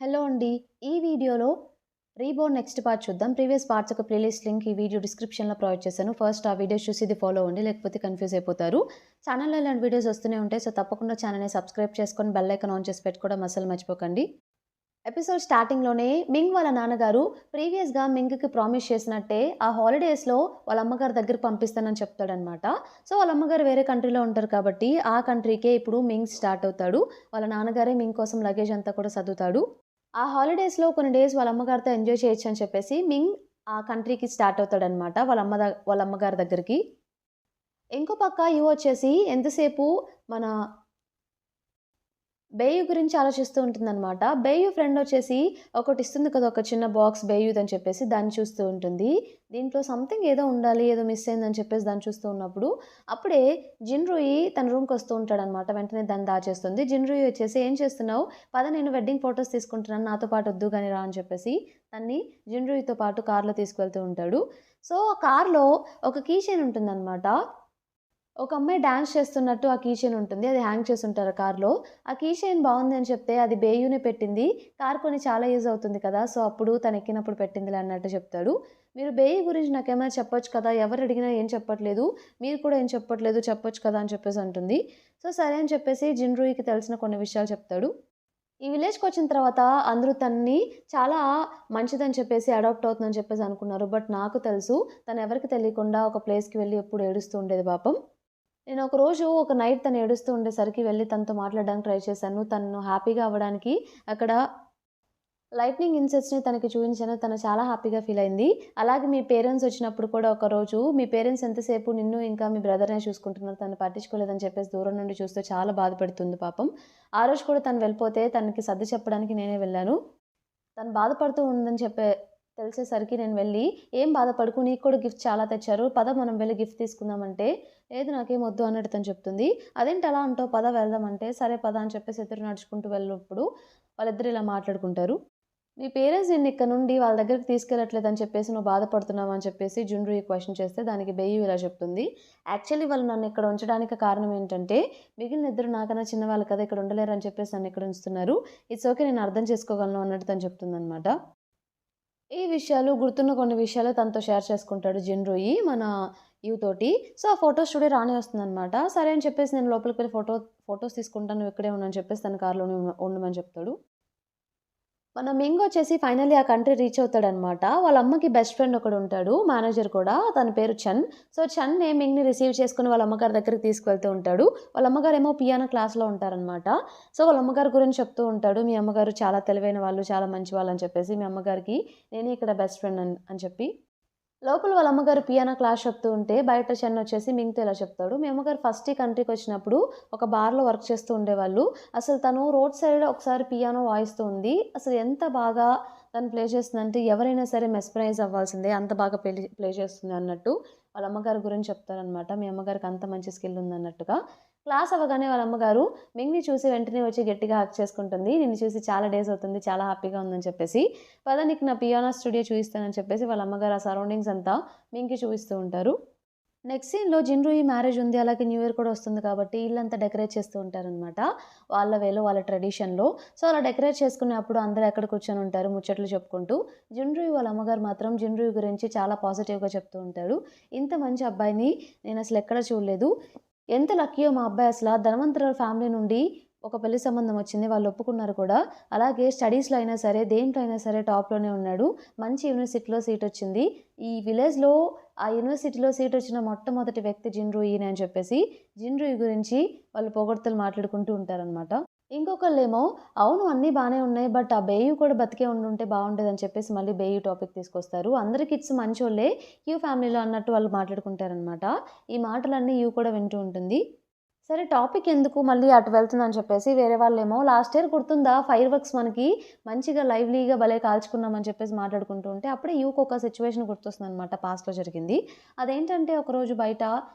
Hello అండి. ఈ వీడియోలో రీబోర్న్ నెక్స్ట్ పార్ట్ చూద్దాం. ప్రీవియస్ పార్ట్స్ యొక్క ప్లేలిస్ట్ లింక్ ఈ వీడియో డిస్క్రిప్షన్‌లో ప్రొవైడ్ చేశాను. ఫస్ట్ ఆ వీడియోస్ చూసి ఇది ఫాలో అవ్వండి. లేకపోతే కన్‌ఫ్యూజ్ అయిపోతారు. ఛానెల్‌లో ఇలాంటి వీడియోస్ వస్తూనే ఉంటాయి. సో, తప్పకుండా ఛానెల్‌ని సబ్స్క్రైబ్ చేసుకొని బెల్ ఐకాన్ ఆన్ చేసి పెట్టుకోవడం అస్సలు మర్చిపోకండి. ఎపిసోడ్ స్టార్టింగ్‌లోనే మింగ్ వాళ్ళ నాన్నగారు ప్రీవియస్‌గా మింగ్‌కి ప్రామిస్ చేసినట్టే ఆ హాలిడేస్‌లో వాళ్ళ అమ్మగారి దగ్గరికి పంపిస్తానని చెప్తాడనమాట. సో, వాళ్ళ అమ్మగారు వేరే కంట్రీలో ఉంటారు కాబట్టి ఆ కంట్రీకే ఇప్పుడు మింగ్ స్టార్ట్ అవుతాడు. వాళ్ళ నాన్నగారే మింగ్ కోసం లగేజ్ అంతా కూడా సర్దుతాడు. ఆ హాలిడేస్‌లో కొన్ని డేస్ వాళ్ళ అమ్మగారితో ఎంజాయ్ చేయొచ్చని చెప్పేసి మింగ్ ఆ కంట్రీకి స్టార్ట్ అవుతాడనమాట. వాళ్ళ అమ్మగారి దగ్గరికి. ఇంకో పక్క యూ వచ్చేసి ఎంతసేపు మన బేయు గురించి ఆలోచిస్తూ ఉంటుందనమాట. బేయు ఫ్రెండొచ్చేసి ఒకటిస్తుంది కదా! ఒక చిన్న బాక్స్ బేయుదని చెప్పేసి దాన్ని చూస్తూ ఉంటుంది. దీంట్లో సంథింగ్ ఏదో ఉండాలి, ఏదో మిస్ అయిందని చెప్పేసి దాన్ని చూస్తూ ఉన్నప్పుడు, అప్పుడే జిన్‌రూయి తన రూమ్‌కొస్తూ ఉంటాడనమాట. వెంటనే దాన్ని దాచేస్తుంది. జిన్‌రూయి వచ్చేసి, "ఏం చేస్తున్నావు? పద నేను వెడ్డింగ్ ఫోటోస్ తీసుకుంటున్నాను. నాతో పాటు వద్దువు గాని రా" అని చెప్పేసి తన్ని జిన్‌రూయితో పాటు కార్‌లో తీసుకువెళ్తూ ఉంటాడు. సో, ఆ కార్‌లో ఒక కీ చైన్ ఉంటుందనమాట. ఒక అమ్మాయి డాన్స్ చేస్తున్నట్టు ఆ కీ చైన్ ఉంటుంది. అది హ్యాంగ్ చేసుంటారు కార్‌లో. ఆ కీ చైన్ బావుంది అని చెప్తే అది బేయునే పెట్టింది. కార్ కొని చాలా యూజ్ అవుతుంది కదా! సో, అప్పుడు తనెక్కినప్పుడు పెట్టిందిలే అన్నట్టు చెప్తాడు. మీరు బేయి గురించి నాకేమైనా చెప్పొచ్చు కదా! ఎవరడిగినా ఏం చెప్పట్లేదు. మీరు కూడా ఏం చెప్పట్లేదు చెప్పొచ్చు కదా! అని చెప్పేసి అంటుంది. సో, సరే అని చెప్పేసి జిన్‌రూయికి తెలిసిన కొన్ని విషయాలు చెప్తాడు. ఈ విలేజ్‌కొచ్చిన తర్వాత అందరూ తనని చాలా మంచిదని చెప్పేసి అడాప్ట్ అవుతుందని చెప్పేసి అనుకున్నారు. బట్ నాకు తెలుసు తనెవరికీ తెలియకుండా ఒక ప్లేస్‌కి వెళ్లి ఎప్పుడు ఏడుస్తూ ఉండేది పాపం. నేనొకరోజు ఒక నైట్ తను ఏడుస్తూ ఉండేసరికి వెళ్లి తనతో మాట్లాడడానికి ట్రై చేశాను. తను హ్యాపీగా అవ్వడానికి అక్కడ లైట్నింగ్ ఇన్సెట్స్‌ని తనకి చూయించాను. తను చాలా హ్యాపీగా ఫీల్ అయింది. అలాగే మీ పేరెంట్స్ వచ్చినప్పుడు కూడా ఒకరోజు మీ పేరెంట్స్ ఎంతసేపు నిన్ను ఇంకా మీ బ్రదర్‌నే చూసుకుంటున్నారు. తను పట్టించుకోలేదని చెప్పేసి దూరం నుండి చూస్తూ చాలా బాధపడుతుంది పాపం. ఆ రోజు కూడా తను వెళ్ళిపోతే తనకి సర్ది చెప్పడానికి నేనే వెళ్ళాను. తను బాధపడుతూ ఉందని తెలిసేసరికి నేను వెళ్ళి, "ఏం బాధపడకు నీకు కూడా గిఫ్ట్ చాలా తెచ్చారు. పద మనం వెళ్లి గిఫ్ట్ తీసుకుందాం" అంటే, "లేదు నాకేం వద్దు" అన్నట్టు తను చెప్తుంది. "అదేంటి అలా అంటావు? పద వెళ్దాం" అంటే, "సరే పద" అని చెప్పేసి ఇద్దరు నడుచుకుంటూ వెళ్ళినప్పుడు వాళ్ళిద్దరూ ఇలా మాట్లాడుకుంటారు. "మీ పేరెంట్స్ నిన్నిక్కడి నుండి వాళ్ళ దగ్గరికి తీసుకెళ్ళట్లేదని చెప్పేసి నువ్వు బాధపడుతున్నావా?" అని చెప్పేసి జున్‌రుయి క్వెషన్ చేస్తే దానికి బెయ్యు ఇలా చెప్తుంది. "యాక్చువల్లీ వాళ్ళు నన్నిక్కడ ఉంచడానికి కారణం ఏంటంటే, మిగిలిన ఇద్దరు నాకన్నా చిన్నవాళ్ళు కదా! ఇక్కడ ఉండలేరని చెప్పేసి నన్నిక్కడ ఉంచుతున్నారు. ఇట్స్ ఓకే నేను అర్థం చేసుకోగలను" అన్నట్టు తను చెప్తుందనమాట. ఈ విషయాలు గుర్తున్న కొన్ని విషయాలు తనతో షేర్ చేసుకుంటాడు జిన్‌రూయి మన యూ తోటి. సో, ఆ ఫోటో స్టూడియో రానే వస్తుందనమాట. సరే అని చెప్పేసి నేను లోపలికి వెళ్లి ఫోటోస్ తీసుకుంటాను. నువ్వు ఇక్కడే ఉండు అని చెప్పేసి తన కార్‌లోనే ఉండమని చెప్తాడు. మన మింగ్ వచ్చేసి ఫైనల్లీ ఆ కంట్రీ రీచ్ అవుతాడనమాట. వాళ్ళ అమ్మకి బెస్ట్ ఫ్రెండ్ ఒకడుంటాడు. మేనేజర్ కూడా. తన పేరు చన్. సో, చన్నే మింగ్‌ని రిసీవ్ చేసుకొని వాళ్ళ అమ్మగారి దగ్గరికి తీసుకువెళ్తూ ఉంటాడు. వాళ్ళ అమ్మగారేమో పియానో క్లాస్‌లో ఉంటారనమాట. సో, వాళ్ళ అమ్మగారి గురించి చెప్తూ ఉంటాడు. మీ అమ్మగారు చాలా తెలివైన వాళ్ళు, చాలా మంచివాళ్ళు అని చెప్పేసి మీ అమ్మగారికి నేనే ఇక్కడ బెస్ట్ ఫ్రెండ్ అని చెప్పి. లోపల వాళ్ళ అమ్మగారు పియానో క్లాస్ చెప్తూ ఉంటే, బయట చెన్నొచ్చేసి మింగ్‌తో ఇలా చెప్తాడు. మీ అమ్మగారు ఫస్ట్ ఈ కంట్రీకొచ్చినప్పుడు ఒక బార్‌లో వర్క్ చేస్తూ ఉండేవాళ్ళు. అసలు తను రోడ్ సైడ్ ఒకసారి పియానో వాయిస్తూ ఉంది. అసలు ఎంత బాగా తను ప్లే చేస్తుందంటే, ఎవరైనా సరే మెస్మరైజ్ అవ్వాల్సిందే. అంత బాగా ప్లే చేస్తుంది అన్నట్టు వాళ్ళ అమ్మగారి గురించి చెప్తారనమాట. మీ అమ్మగారికి అంత మంచి స్కిల్ ఉందన్నట్టుగా. క్లాస్ అవ్వగానే వాళ్ళ అమ్మగారు మింగ్‌ని చూసి వెంటనే వచ్చి గట్టిగా హగ్ చేసుకుంటుంది. నిన్ను చూసి చాలా డేస్ అవుతుంది. చాలా హ్యాపీగా ఉందని చెప్పేసి. పద నీకు నా పియానో స్టూడియో చూయిస్తానని చెప్పేసి వాళ్ళ అమ్మగారు ఆ సరౌండింగ్స్ అంతా మింగ్‌కి చూపిస్తూ ఉంటారు. నెక్స్ట్ సీన్‌లో జిన్‌రూయి మ్యారేజ్ ఉంది. అలాగే న్యూ ఇయర్ కూడా వస్తుంది కాబట్టి ఇల్లంతా డెకరేట్ చేస్తూ ఉంటారనమాట. వాళ్ళ వేలో వాళ్ళ ట్రెడిషన్‌లో. సో, అలా డెకరేట్ చేసుకునేప్పుడు అందరూ ఎక్కడ కూర్చొని ఉంటారు ముచ్చట్లు చెప్పుకుంటూ. జిన్‌రూయి వాళ్ళ అమ్మగారు మాత్రం జిన్‌రూయి గురించి చాలా పాజిటివ్‌గా చెప్తూ ఉంటారు. ఇంత మంచి అబ్బాయిని నేనసలు ఎక్కడ చూడలేదు. ఎంత లక్కీయో మా అబ్బాయి అసల ధనవంతురాల ఫ్యామిలీ నుండి ఒక పెళ్లి సంబంధం వచ్చింది. వాళ్ళు ఒప్పుకున్నారు కూడా. అలాగే స్టడీస్‌లో అయినా సరే, దేంట్లో అయినా సరే టాప్‌లోనే ఉన్నాడు. మంచి యూనివర్సిటీలో సీటొచ్చింది. ఈ విలేజ్‌లో ఆ యూనివర్సిటీలో సీటొచ్చిన మొట్టమొదటి వ్యక్తి జిన్‌రూయినే అని చెప్పేసి, జిన్‌రూయి గురించి వాళ్ళు పొగడ్తలు మాట్లాడుకుంటూ ఉంటారనమాట. ఇంకొకళ్ళేమో అవును అన్నీ బానే ఉన్నాయి. బట్ ఆ బేయు కూడా బతికే ఉండుంటే బావుండేదని చెప్పేసి మళ్ళీ బేయు టాపిక్ తీసుకొస్తారు. అందరి కిడ్స్ మంచోళ్ళే యూ ఫ్యామిలీలో అన్నట్టు వాళ్ళు మాట్లాడుకుంటారనమాట. ఈ మాటలన్నీ యూ కూడా వింటూ ఉంటుంది. సరే టాపిక్ ఎందుకు మళ్ళీ అటు వెళ్తుందని చెప్పేసి వేరే వాళ్ళేమో లాస్ట్ ఇయర్ గుర్తుందా ఫైర్ వర్క్స్ మనకి మంచిగా లైవ్లీగా భలే కాల్చుకున్నామని చెప్పేసి మాట్లాడుకుంటూ ఉంటే అప్పుడే యూకి ఒక సిట్యుయేషన్ గుర్తొస్తుందనమాట పాస్ట్‌లో జరిగింది. అదేంటంటే ఒకరోజు బయట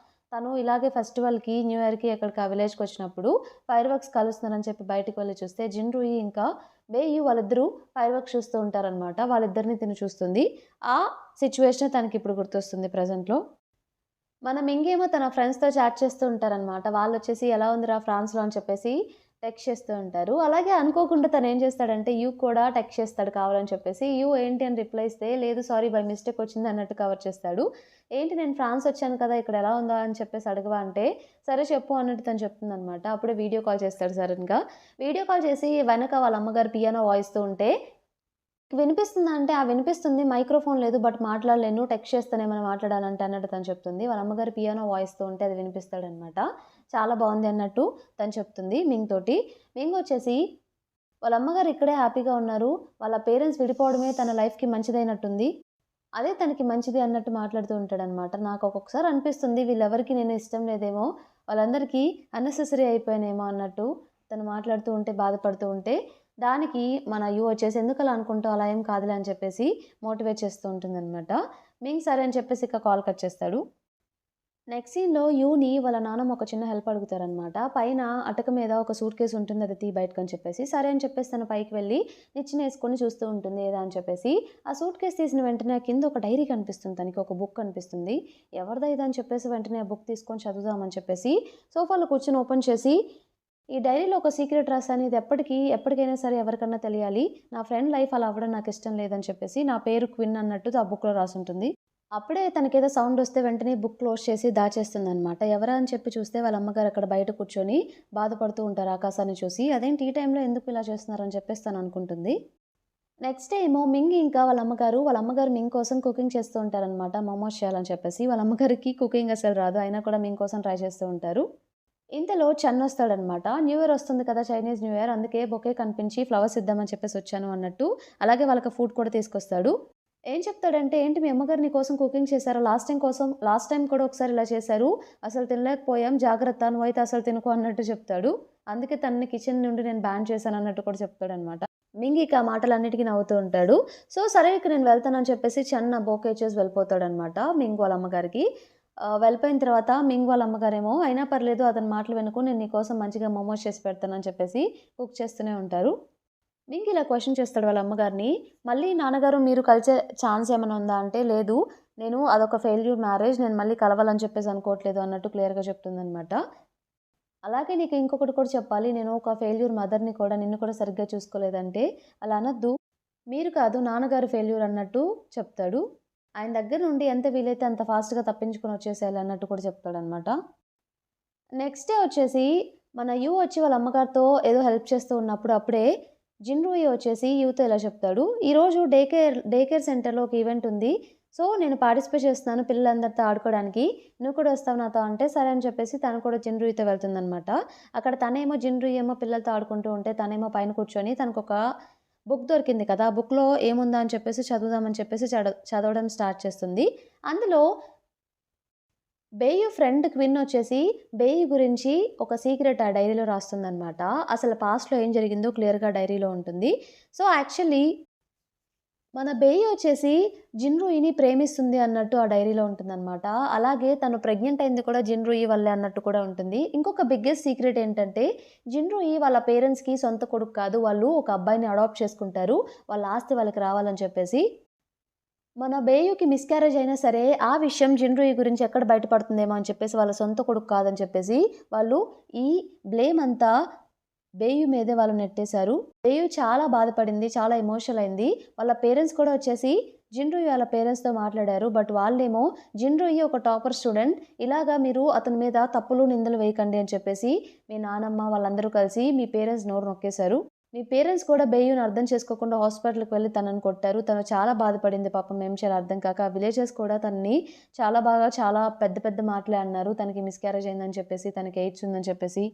తను ఇలాగే ఫెస్టివల్‌కి, న్యూ ఇయర్‌కి ఎక్కడికి ఆ విలేజ్‌కొచ్చినప్పుడు ఫైర్ వర్క్స్ కాలుస్తున్నారని చెప్పి బయటికి వెళ్లి చూస్తే జిన్‌రూయి ఇంకా బేయు వాళ్ళిద్దరూ ఫైర్ వర్క్స్ చూస్తూ ఉంటారనమాట. వాళ్ళిద్దరిని తిను చూస్తుంది. ఆ సిట్యుయేషనే తనకిప్పుడు గుర్తొస్తుంది ప్రెజెంట్‌లో. మన మింగేమో తన ఫ్రెండ్స్‌తో చాట్ చేస్తూ ఉంటారనమాట. వాళ్ళొచ్చేసి ఎలా ఉందిరా ఫ్రాన్స్‌లో అని చెప్పేసి టెక్స్ట్ చేస్తూ ఉంటారు. అలాగే అనుకోకుండా తనేం చేస్తాడంటే యూకి కూడా టెక్స్ట్ చేస్తాడు కావాలని చెప్పేసి. యూ ఏంటి అని రిప్లై ఇస్తే, లేదు సారీ బై మిస్టేక్ వచ్చింది అన్నట్టు కవర్ చేస్తాడు. ఏంటి నేను ఫ్రాన్స్ వచ్చాను కదా! ఇక్కడ ఎలా ఉందా అని చెప్పేసి అడగవా అంటే, సరే చెప్పు అన్నట్టు తను చెప్తుందనమాట. అప్పుడే వీడియో కాల్ చేస్తాడు సడెన్‌గా. వీడియో కాల్ చేసి వెనక వాళ్ళ అమ్మగారు పియానో వాయిస్తూ ఉంటే, వినిపిస్తుందా అంటే, ఆ! వినిపిస్తుంది. మైక్రోఫోన్ లేదు బట్ మాట్లాడలేను. టెక్స్ట్ చేస్తాను ఏమైనా మాట్లాడాలంటే అన్నట్టు తను చెప్తుంది. వాళ్ళ అమ్మగారు పియానో వాయిస్తూ ఉంటే అది వినిపిస్తాడనమాట. చాలా బావుంది అన్నట్టు తను చెప్తుంది మింగ్ తోటి. మింగ్ వచ్చేసి వాళ్ళ అమ్మగారు ఇక్కడే హ్యాపీగా ఉన్నారు. వాళ్ళ పేరెంట్స్ విడిపోవడమే తన లైఫ్‌కి మంచిదైనట్టుంది. అదే తనకి మంచిది అన్నట్టు మాట్లాడుతూ ఉంటాడనమాట. నాకు ఒక్కొక్కసారి అనిపిస్తుంది వీళ్ళెవరికీ నేను ఇష్టం లేదేమో, వాళ్ళందరికీ అన్నెసెసరీ అయిపోయానేమో అన్నట్టు తను మాట్లాడుతూ ఉంటే, బాధపడుతూ ఉంటే, దానికి మన యూ వచ్చేసి ఎందుకలా అనుకుంటావు అలా ఏం కాదులే అని చెప్పేసి మోటివేట్ చేస్తూ ఉంటుందనమాట. మింగ్ సరే అని చెప్పేసి ఇక కాల్ కట్ చేస్తాడు. నెక్స్ట్ సీన్‌లో యూని వాళ్ళ నాన్నమ్మ ఒక చిన్న హెల్ప్ అడుగుతారనమాట. పైన అటక మీద ఒక సూట్ కేస్ ఉంటుంది. అది తీ బయటకని చెప్పేసి. సరే అని చెప్పేసి తను పైకి వెళ్ళి నిచ్చెనేసుకొని చూస్తూ ఉంటుంది ఏదా అని చెప్పేసి. ఆ సూట్ కేస్ తీసిన వెంటనే కింద ఒక డైరీ కనిపిస్తుంది తనకి. ఒక బుక్ కనిపిస్తుంది. ఎవరిదా ఇదని చెప్పేసి వెంటనే ఆ బుక్ తీసుకొని చదువుదామని చెప్పేసి సోఫాలో కూర్చొని ఓపెన్ చేసి, ఈ డైరీలో ఒక సీక్రెట్ రాసాను. ఇది ఎప్పటికైనా సరే ఎవరికన్నా తెలియాలి. నా ఫ్రెండ్ లైఫ్ అలా అవ్వడం నాకిష్టం లేదని చెప్పేసి, నా పేరు క్విన్ అన్నట్టు ఆ బుక్‌లో రాసుంటుంది. అప్పుడే తనకేదో సౌండొస్తే వెంటనే బుక్ క్లోజ్ చేసి దాచేస్తుందనమాట. ఎవరా అని చెప్పి చూస్తే వాళ్ళ అమ్మగారు అక్కడ బయట కూర్చొని బాధపడుతూ ఉంటారు ఆకాశాన్ని చూసి. అదేంటి ఈ టైంలో ఎందుకు ఇలా చేస్తున్నారని చెప్పేసి తననుకుంటుంది. నెక్స్ట్ డే ఏమో మింగ్ ఇంకా వాళ్ళ అమ్మగారు మింగ్ కోసం కుకింగ్ చేస్తూ ఉంటారనమాట. మోమోస్ చేయాలని చెప్పేసి. వాళ్ళ అమ్మగారికి కుకింగ్ అసలు రాదు. అయినా కూడా మింగ్ కోసం ట్రై చేస్తూ ఉంటారు. ఇంతలో చన్ వస్తాడనమాట. న్యూ ఇయర్ వస్తుంది కదా! Chinese new year. అందుకే బొకే కనిపించి ఫ్లవర్స్ ఇద్దామని చెప్పేసి వచ్చాను అన్నట్టు. అలాగే వాళ్ళకి ఫుడ్ కూడా తీసుకొస్తాడు. ఏం చెప్తాడంటే, "ఏంటి మీ అమ్మగారు నీ కోసం కుకింగ్ చేశారా? లాస్ట్ టైమ్ కూడా ఒకసారి ఇలా చేశారు. అసలు తినలేకపోయాం. జాగ్రత్త నువ్వైతే అసలు తినకు" అన్నట్టు చెప్తాడు. అందుకే తనని కిచెన్ నుండి నేను బ్యాన్ చేశాను అన్నట్టు కూడా చెప్తాడనమాట. మింగ్ ఇక ఆ మాటలన్నిటికి నవ్వుతూ ఉంటాడు. సో, సరే ఇక నేను వెళ్తానని చెప్పేసి చన్ ఆ బొకే ఇచ్చేసి వెళ్ళిపోతాడనమాట మింగ్ వాళ్ళ అమ్మగారికి. వెళ్ళిపోయిన తర్వాత మింగ్ వాళ్ళ అమ్మగారేమో, "అయినా పర్లేదు అతని మాటలు వినకు. నేను నీకోసం మంచిగా మోమోస్ చేసి పెడతానని" చెప్పేసి కుక్ చేస్తూనే ఉంటారు. మింగ్ ఇలా క్వెషన్ చేస్తాడు వాళ్ళ అమ్మగారిని. "మళ్ళీ నాన్నగారు మీరు కలిసే ఛాన్స్ ఏమైనా ఉందా?" అంటే, "లేదు. నేను అదొక ఫెయిల్యూర్ మ్యారేజ్. నేను మళ్ళీ కలవాలని చెప్పేసి అనుకోవట్లేదు" అన్నట్టు క్లియర్‌గా చెప్తుందనమాట. అలాగే నీకు ఇంకొకటి కూడా చెప్పాలి. నేను ఒక ఫెయిల్యూర్ మదర్‌ని కూడా. నిన్ను కూడా సరిగ్గా చూసుకోలేదంటే, "అలా అనొద్దు. మీరు కాదు నాన్నగారు ఫెయిల్యూర్" అన్నట్టు చెప్తాడు. ఆయన దగ్గర నుండి ఎంత వీలైతే అంత ఫాస్ట్‌గా తప్పించుకొని వచ్చేసేయాలి అన్నట్టు కూడా చెప్తాడనమాట. నెక్స్ట్ డే వచ్చేసి మన యూ వచ్చి వాళ్ళ అమ్మగారితో ఏదో హెల్ప్ చేస్తూ ఉన్నప్పుడు అప్పుడే జిన్‌రూయి వచ్చేసి యూతో ఇలా చెప్తాడు. "ఈరోజు డే కేర్ సెంటర్‌లో ఒక ఈవెంట్ ఉంది. సో, నేను పార్టిసిపేట్ చేస్తున్నాను పిల్లలందరితో ఆడుకోవడానికి. నువ్వు కూడా వస్తావా నాతో?" అంటే సరే అని చెప్పేసి తను కూడా జిన్‌రూయితో వెళ్తుందనమాట. అక్కడ జిన్‌రూయి ఏమో పిల్లలతో ఆడుకుంటూ ఉంటే తనేమో పైన కూర్చొని తనకొక బుక్ దొరికింది కదా! ఆ బుక్‌లో ఏముందా అని చెప్పేసి చదువుదామని చెప్పేసి చదవడం స్టార్ట్ చేస్తుంది. అందులో బేయు ఫ్రెండ్ క్విన్ వచ్చేసి బేయు గురించి ఒక సీక్రెట్ ఆ డైరీలో రాస్తుందనమాట. అసలు పాస్ట్‌లో ఏం జరిగిందో క్లియర్‌గా డైరీలో ఉంటుంది. సో, యాక్చువల్లీ మన బేయి వచ్చేసి జిన్‌రూయిని ప్రేమిస్తుంది అన్నట్టు ఆ డైరీలో ఉంటుందనమాట. అలాగే తను ప్రెగ్నెంట్ అయింది కూడా జిన్‌రూయి వల్లే అన్నట్టు కూడా ఉంటుంది. ఇంకొక బిగ్గెస్ట్ సీక్రెట్ ఏంటంటే జిన్‌రూయి వాళ్ళ పేరెంట్స్‌కి సొంత కొడుకు కాదు. వాళ్ళు ఒక అబ్బాయిని అడాప్ట్ చేసుకుంటారు. వాళ్ళ ఆస్తి వాళ్ళకి రావాలని చెప్పేసి. మన బేయుకి మిస్‌క్యారేజ్ అయినా సరే, ఆ విషయం జిన్‌రూయి గురించి ఎక్కడ బయట పడుతుందేమో అని చెప్పేసి వాళ్ళ సొంత కొడుకు కాదని చెప్పేసి, వాళ్ళు ఈ బ్లేమ్ అంతా బేయు మీదే వాళ్ళు నెట్టేశారు. బేయు చాలా బాధపడింది. చాలా ఎమోషనల్ అయింది. వాళ్ళ పేరెంట్స్ కూడా వచ్చేసి జిన్‌రూయి వాళ్ళ పేరెంట్స్‌తో మాట్లాడారు. బట్ వాళ్ళేమో జిన్‌రూయి ఒక టాపర్ స్టూడెంట్. ఇలాగా మీరు అతని మీద తప్పులు, నిందలు వేయకండి అని చెప్పేసి మీ నానమ్మ వాళ్ళందరూ కలిసి మీ పేరెంట్స్ నోరు నొక్కేశారు. మీ పేరెంట్స్ కూడా బేయుని అర్థం చేసుకోకుండా హాస్పిటల్‌కి వెళ్లి తనని కొట్టారు. తను చాలా బాధపడింది పాపం ఏం చేయాలో అర్థం కాక. ఆ విలేజర్స్ కూడా తనని చాలా పెద్ద పెద్ద మాటలే అన్నారు. తనకి మిస్‌క్యారేజ్ అయిందని చెప్పేసి, తనకి ఎయిడ్స్ ఉందని చెప్పేసి.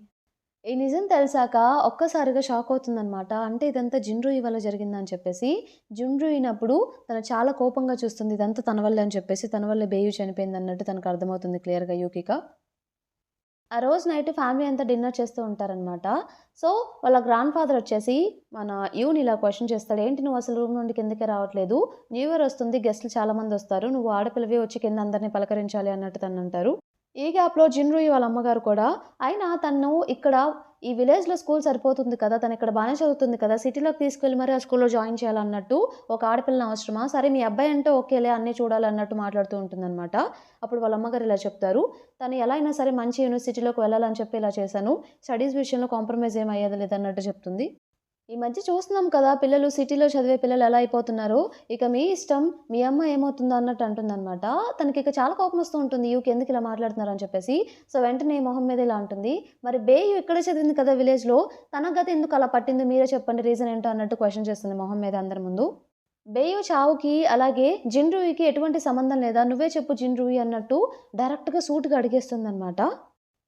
ఈ నిజం తెలిసాక ఒక్కసారిగా షాక్ అవుతుందనమాట. అంటే ఇదంతా జిన్‌రూయి వల్ల జరిగిందా అని చెప్పేసి. జిన్‌రూయినప్పుడు తను చాలా కోపంగా చూస్తుంది. ఇదంతా తన వల్లే అని చెప్పేసి, తన వల్లే బేయు చనిపోయిందన్నట్టు తనకు అర్థమవుతుంది క్లియర్‌గా యూకిక. ఆ రోజు నైట్ ఫ్యామిలీ అంతా డిన్నర్ చేస్తూ ఉంటారనమాట. సో, వాళ్ళ గ్రాండ్ ఫాదర్ వచ్చేసి మన యూని ఇలా క్వెషన్ చేస్తాడు. "ఏంటి నువ్వు అసలు రూమ్ నుండి కిందకే రావట్లేదు? న్యూ ఇయర్ వస్తుంది. గెస్ట్‌లు చాలామందొస్తారు. నువ్వు ఆడపిల్లవి వచ్చి కింద అందరిని పలకరించాలి" అన్నట్టు తనంటారు. ఈ గ్యాప్‌లో జిన్‌రూయి వాళ్ళ అమ్మగారు కూడా, అయినా తను ఇక్కడ ఈ విలేజ్‌లో స్కూల్ సరిపోతుంది కదా! తనిక్కడ బానే చదువుతుంది కదా! సిటీలోకి తీసుకెళ్ళి మరి ఆ స్కూల్‌లో జాయిన్ చేయాలన్నట్టు, ఒక ఆడపిల్లని అవసరమా? సరే మీ అబ్బాయి అంటే ఓకేలే అన్నీ చూడాలన్నట్టు మాట్లాడుతూ ఉంటుందనమాట. అప్పుడు వాళ్ళ అమ్మగారు ఇలా చెప్తారు. తను ఎలా అయినా సరే మంచి యూనివర్సిటీలోకి వెళ్ళాలని చెప్పి ఇలా చేశాను. స్టడీస్ విషయంలో కాంప్రమైజ్ ఏమి అయ్యేది లేదన్నట్టు చెప్తుంది. ఈ మధ్య చూస్తున్నాం కదా! పిల్లలు సిటీలో చదివే పిల్లలు ఎలా అయిపోతున్నారో, ఇక మీ ఇష్టం, మీ అమ్మ ఏమవుతుందో అన్నట్టు అంటుందనమాట. తనకిక చాలా కోపమొస్తూ ఉంటుంది. ఎందుకు ఇలా మాట్లాడుతున్నారని చెప్పేసి. సో, వెంటనే మొహం మీద ఇలా అంటుంది. మరి బేయు ఇక్కడే చదివింది కదా విలేజ్‌లో. తన గతి ఎందుకు అలా పట్టింది మీరే చెప్పండి రీజన్ ఏంటో అన్నట్టు క్వెషన్ చేస్తుంది మొహం మీద అందరి ముందు. బేయు చావుకి అలాగే జిన్‌రూయికి ఎటువంటి సంబంధం లేదా? నువ్వే చెప్పు జిన్‌రూయి అన్నట్టు డైరెక్ట్‌గా సూటిగా అడిగేస్తుందనమాట.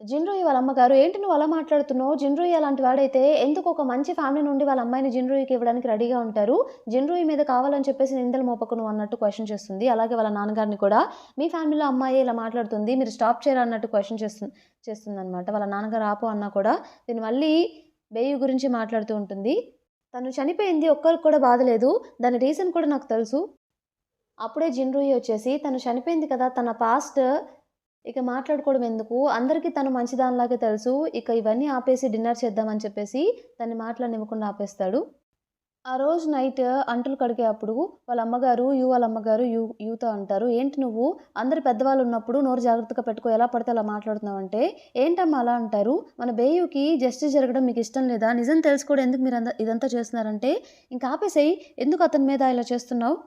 జిన్‌రూయి వాళ్ళ అమ్మగారు, "ఏంటి నువ్వు అలా మాట్లాడుతున్నావు? జిన్‌రూయి అలాంటి వాడైతే ఎందుకు ఒక మంచి ఫ్యామిలీ నుండి వాళ్ళ అమ్మాయిని జిన్‌రూయికి ఇవ్వడానికి రెడీగా ఉంటారు. జిన్‌రూయి మీద కావాలని చెప్పేసి నిందలు మోపకు నువ్వు" అన్నట్టు క్వెషన్ చేస్తుంది. అలాగే వాళ్ళ నాన్నగారిని కూడా, "మీ ఫ్యామిలీలో అమ్మాయే ఇలా మాట్లాడుతుంది. మీరు స్టాప్ చేయరా" అన్నట్టు క్వెషన్ చేస్తుందనమాట. వాళ్ళ నాన్నగారు ఆపు అన్నా కూడా తిను మళ్ళీ బేయు గురించి మాట్లాడుతూ ఉంటుంది. "తను చనిపోయింది ఒక్కరికి కూడా బాధ లేదు. దాని రీజన్ కూడా నాకు తెలుసు." అప్పుడే జిన్‌రూయి వచ్చేసి, "తను చనిపోయింది కదా! తన పాస్ట్ ఇక మాట్లాడుకోవడం ఎందుకు? అందరికీ తను మంచిదానిలాగే తెలుసు. ఇక ఇవన్నీ ఆపేసి డిన్నర్ చేద్దామని చెప్పేసి తనని మాట్లాడనివ్వకుండా ఆపేస్తాడు. ఆ రోజు నైట్ అంట్లు కడిగే అప్పుడు వాళ్ళ అమ్మగారు, వాళ్ళ అమ్మగారు యూతో అంటారు. "ఏంటి నువ్వు అందరు పెద్దవాళ్ళున్నప్పుడు నోరు జాగ్రత్తగా పెట్టుకో. ఎలా పడితే అలా మాట్లాడుతున్నావంటే" "ఏంటమ్మా అలా అంటారు? మన బేయుకి జస్టిస్ జరగడం మీకిష్టం లేదా? నిజం తెలిసి కూడా ఎందుకు ఇదంతా చేస్తున్నారంటే" "ఇంక ఆపేసేయి. ఎందుకు అతని మీద ఇలా చేస్తున్నావు?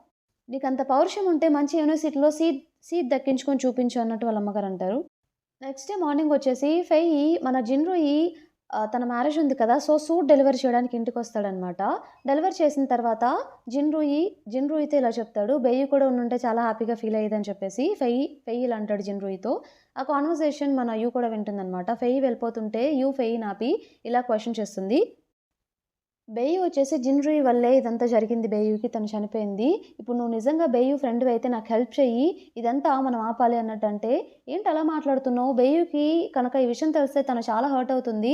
నీకంత పౌరుషం ఉంటే మంచి యూనివర్సిటీలో సీట్ దక్కించుకొని చూపించు" అన్నట్టు వాళ్ళ అమ్మగారంటారు. నెక్స్ట్ డే మార్నింగొచ్చేసి ఫెయి మన జిన్‌రూయి తన మ్యారేజ్ ఉంది కదా! సో, సూట్ డెలివరీ చేయడానికి ఇంటికొస్తాడనమాట. డెలివరీ చేసిన తర్వాత జిన్‌రూయితో ఇలా చెప్తాడు. బెయ్యి కూడా ఉండుంటే చాలా హ్యాపీగా ఫీల్ అయ్యేదని చెప్పేసి ఫెయి ఇలా అంటాడు జిన్‌రూయితో. ఆ కాన్వర్జేషన్ మన కూడా వింటుందనమాట. ఫెయి వెళ్ళిపోతుంటే ఫెయిని ఆపి ఇలా క్వెషన్ చేస్తుంది. బేయు వచ్చేసి జిన్‌రూయి వల్లే ఇదంతా జరిగింది బేయుకి. తను చనిపోయింది. ఇప్పుడు నువ్వు నిజంగా బేయు ఫ్రెండ్‌వయితే నాకు హెల్ప్ చెయ్యి. ఇదంతా మనం ఆపాలి అన్నట్టంటే, ఏంటలా మాట్లాడుతున్నావు? బేయుకి కనుక ఈ విషయం తెలిస్తే తను చాలా హర్ట్ అవుతుంది.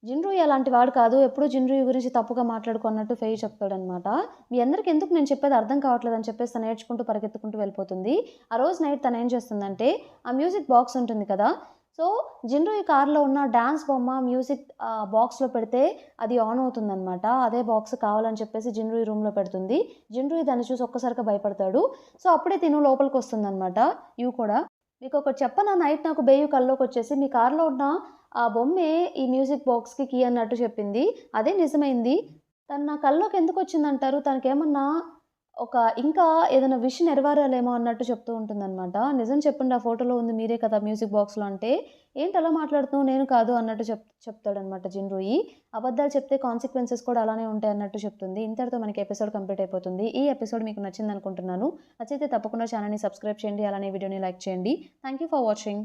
జిన్‌రూయి అలాంటి వాడు కాదు. ఎప్పుడూ జిన్‌రూయి గురించి తప్పుగా మాట్లాడకు అన్నట్టు ఫెయి చెప్తాడనమాట. మీ అందరికి ఎందుకు నేను చెప్పేది అర్థం కావట్లేదని చెప్పేసి తను ఏడ్చుకుంటూ పరిగెత్తుకుంటూ వెళ్ళిపోతుంది. ఆ రోజు నైట్ తనేం చేస్తుందంటే, ఆ మ్యూజిక్ బాక్స్ ఉంటుంది కదా! సో, జిన్‌రూయి కార్‌లో ఉన్న డాన్స్ బొమ్మ మ్యూజిక్ బాక్స్‌లో పెడితే అది ఆన్ అవుతుందనమాట. అదే బాక్స్ కావాలని చెప్పేసి జిన్‌రూయి రూమ్‌లో పెడుతుంది. జిన్‌రూయి దాన్ని చూసి ఒక్కసారిగా భయపడతాడు. సో, అప్పుడే తిను లోపలికొస్తుందనమాట కూడా. మీకొకటి చెప్పనా? నైట్ నాకు బేయు కల్లోకొచ్చేసి మీ కార్‌లో ఉన్న ఆ బొమ్మే ఈ మ్యూజిక్ బాక్స్‌కి కీ అన్నట్టు చెప్పింది. అదే నిజమైంది. తను నా కల్లోకి ఎందుకొచ్చిందంటారు? తనకేమన్నా ఇంకా ఏదైనా విష్ నెరవేరాలేమో అన్నట్టు చెప్తూ ఉంటుందనమాట. నిజం చెప్పండి ఆ ఫోటోలో ఉంది మీరే కదా మ్యూజిక్ బాక్స్‌లో అంటే, ఏంటలా మాట్లాడుతున్నావు? నేను కాదు అన్నట్టు చెప్తాడనమాట జిన్‌రూయి. అబద్ధాలు చెప్తే కాన్సిక్వెన్సెస్ కూడా అలానే ఉంటాయన్నట్టు చెప్తుంది. ఇంతటితో మనకి ఎపిసోడ్ కంప్లీట్ అయిపోతుంది. ఈ ఎపిసోడ్ మీకు నచ్చిందనుకుంటున్నాను. నచ్చితే తప్పకుండా ఛానెల్‌ని సబ్స్క్రైబ్ చేయండి. అలానే వీడియోని లైక్ చేయండి. Thank you for watching.